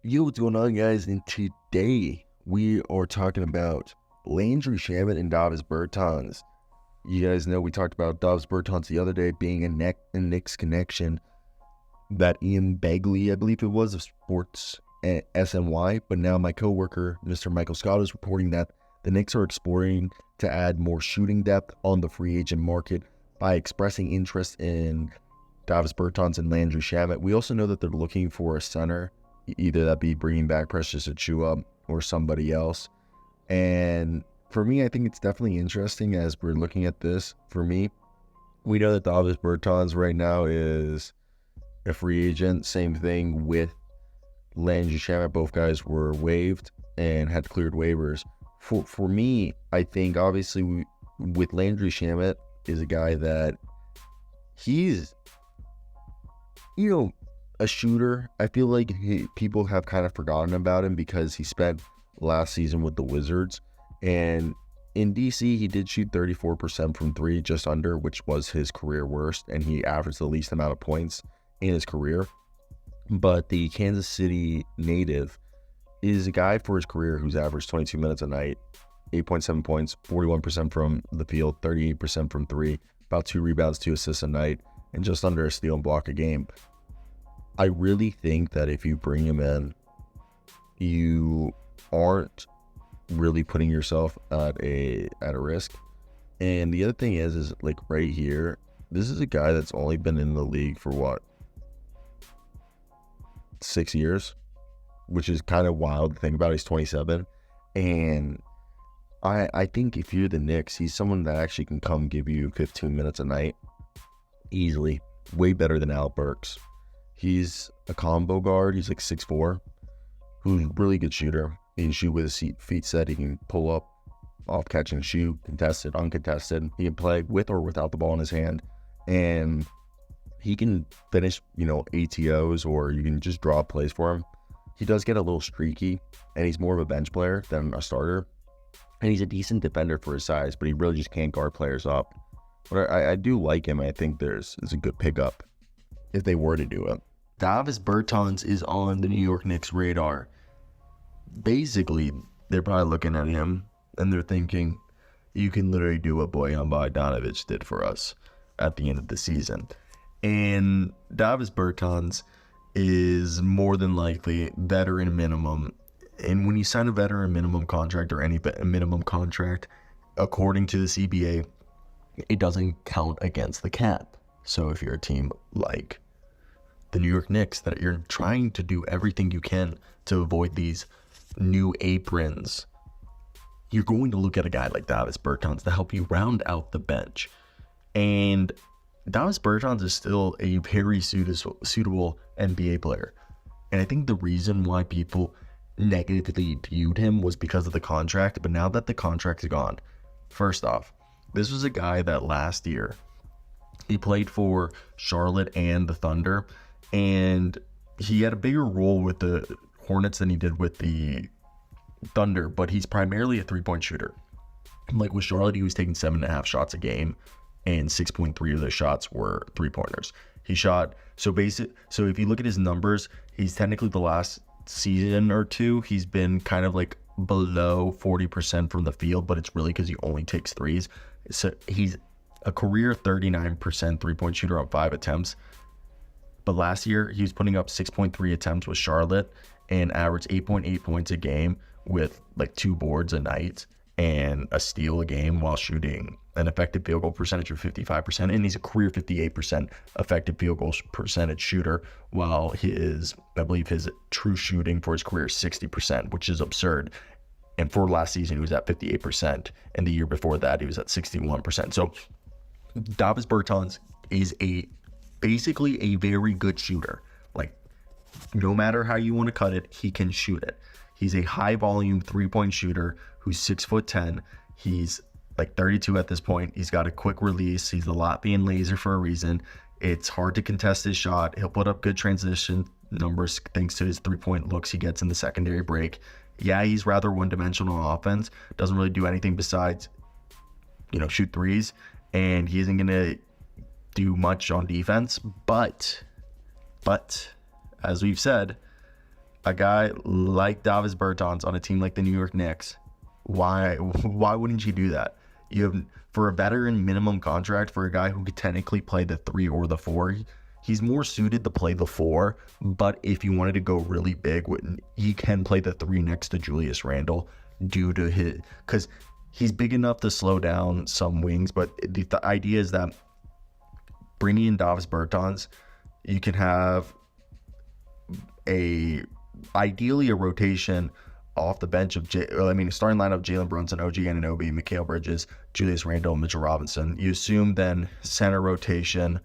Yo, what's going on, guys? And today we are talking about Landry Shamet and Bertans. You guys know we talked about Bertans the other day being a Knicks connection. That Ian Begley, I believe it was, of Sports SNY. But now my coworker, Mr. Michael Scott, is reporting that the Knicks are exploring to add more shooting depth on the free agent market by expressing interest in Bertans and Landry Shamet. We also know that they're looking for a center, either that be bringing back Precious Achiuwa or somebody else. And for me, I think it's definitely interesting as we're looking at this. For me, we know that Bertans right now is a free agent. Same thing with Landry Shamet. Both guys were waived and had cleared waivers. For me, I think obviously with Landry Shamet is a guy that he's, a shooter. I feel like people have kind of forgotten about him because he spent last season with the Wizards. And in DC, he did shoot 34% from three, just under, which was his career worst. And he averaged the least amount of points in his career. But the Kansas City native is a guy for his career who's averaged 22 minutes a night, 8.7 points, 41% from the field, 38% from three, about 2 rebounds, 2 assists a night, and just under a steal and block a game. I really think that if you bring him in, you aren't really putting yourself at a risk. And the other thing is like right here, this is a guy that's only been in the league for 6 years, which is kind of wild to think about. He's 27. And I think if you're the Knicks, he's someone that actually can come give you 15 minutes a night easily, way better than Al Burks. He's a combo guard. He's like 6'4", who's a really good shooter. He can shoot with his feet set. He can pull up, off catch and shoot, contested, uncontested. He can play with or without the ball in his hand. And he can finish, ATOs, or you can just draw plays for him. He does get a little streaky, and he's more of a bench player than a starter. And he's a decent defender for his size, but he really just can't guard players up. But I do like him. I think it's a good pickup if they were to do it. Bertans is on the New York Knicks radar. Basically, they're probably looking at him and they're thinking, you can literally do what Bojan Bogdanovic did for us at the end of the season. And Bertans is more than likely veteran minimum. And when you sign a veteran minimum contract or any minimum contract, according to the CBA, it doesn't count against the cap. So if you're a team like the New York Knicks, that you're trying to do everything you can to avoid these new aprons, you're going to look at a guy like Bertans to help you round out the bench. And Bertans is still a very suitable NBA player. And I think the reason why people negatively viewed him was because of the contract. But now that the contract is gone, first off, this was a guy that last year he played for Charlotte and the Thunder, and he had a bigger role with the Hornets than he did with the Thunder, but he's primarily a three-point shooter. Like with Charlotte, he was taking 7.5 shots a game, and 6.3 of those shots were three-pointers. He shot, so if you look at his numbers, he's technically the last season or two, he's been kind of like below 40% from the field, but it's really because he only takes threes. So he's a career 39% three-point shooter on 5 attempts. But last year, he was putting up 6.3 attempts with Charlotte and averaged 8.8 points a game with like 2 boards a night and a steal a game while shooting an effective field goal percentage of 55%. And he's a career 58% effective field goal percentage shooter, while I believe his true shooting for his career is 60%, which is absurd. And for last season, he was at 58%. And the year before that, he was at 61%. So Bertans is basically a very good shooter. Like, no matter how you want to cut it, he can shoot it. He's a high volume 3-point shooter who's 6'10". He's like 32 at this point. He's got a quick release. He's the Latvian laser for a reason. It's hard to contest his shot. He'll put up good transition numbers thanks to his 3-point looks he gets in the secondary break. Yeah, he's rather one-dimensional on offense. Doesn't really do anything besides, shoot threes. And he isn't going to do much on defense. But as we've said, a guy like Davis Bertans on a team like the New York Knicks, why wouldn't you do that? You have, for a veteran minimum contract, for a guy who could technically play the 3 or the 4, he's more suited to play the 4, but if you wanted to go really big, he can play the 3 next to Julius Randle due to his, because he's big enough to slow down some wings, but the idea is that bringing in Davis Bertans, you can have ideally a rotation off the bench of starting lineup: Jalen Brunson, OG Anunoby, Mikal Bridges, Julius Randle, Mitchell Robinson. You assume then center rotation,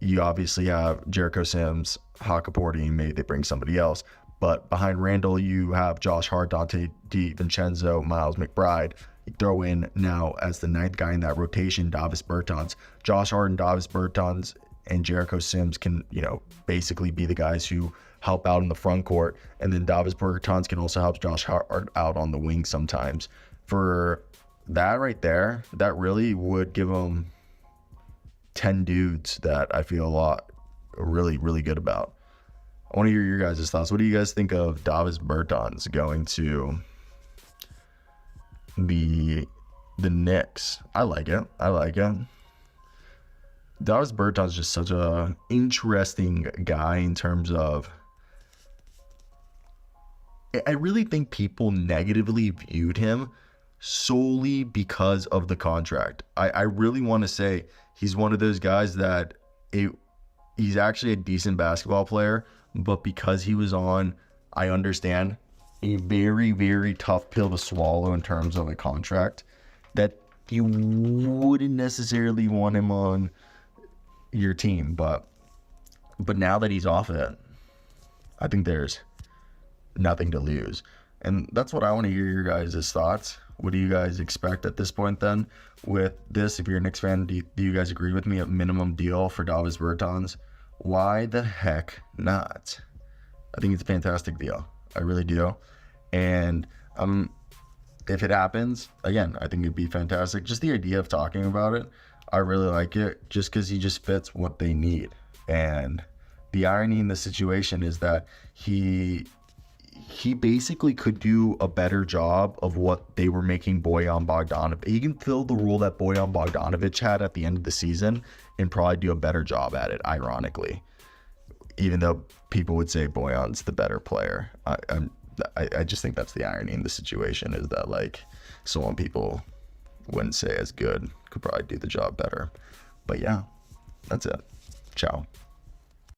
you obviously have Jericho Sims, Hakaporty, maybe they bring somebody else. But behind Randle, you have Josh Hart, Dante DiVincenzo, Miles McBride. You throw in now as the 9th guy in that rotation, Davis Bertans. Josh Hart and Davis Bertans and Jericho Sims can, basically be the guys who help out in the front court. And then Davis Bertans can also help Josh Hart out on the wing sometimes. For that right there, that really would give him 10 dudes that I feel really, really good about. I want to hear your guys' thoughts. What do you guys think of Davis Bertans going to the Knicks? I like it. Davis Bertans is just such a interesting guy in terms of, I really think people negatively viewed him solely because of the contract. I really want to say he's one of those guys that he's actually a decent basketball player, but because he was on, I understand, a very, very tough pill to swallow in terms of a contract, that you wouldn't necessarily want him on your team. But now that he's off it, I think there's nothing to lose. And that's what I want to hear your guys' thoughts. What do you guys expect at this point then with this? If you're a Knicks fan, do you guys agree with me? A minimum deal for Davis Bertans? Why the heck not? I think it's a fantastic deal. I really do. And if it happens, again, I think it'd be fantastic. Just the idea of talking about it, I really like it, just because he just fits what they need. And the irony in the situation is that he basically could do a better job of what they were making Bojan Bogdanovic. He can fill the role that Bojan Bogdanovic had at the end of the season and probably do a better job at it, ironically. Even though people would say Bojan's the better player. I just think that's the irony in the situation, is that someone people wouldn't say as good could probably do the job better. But yeah, that's it. Ciao.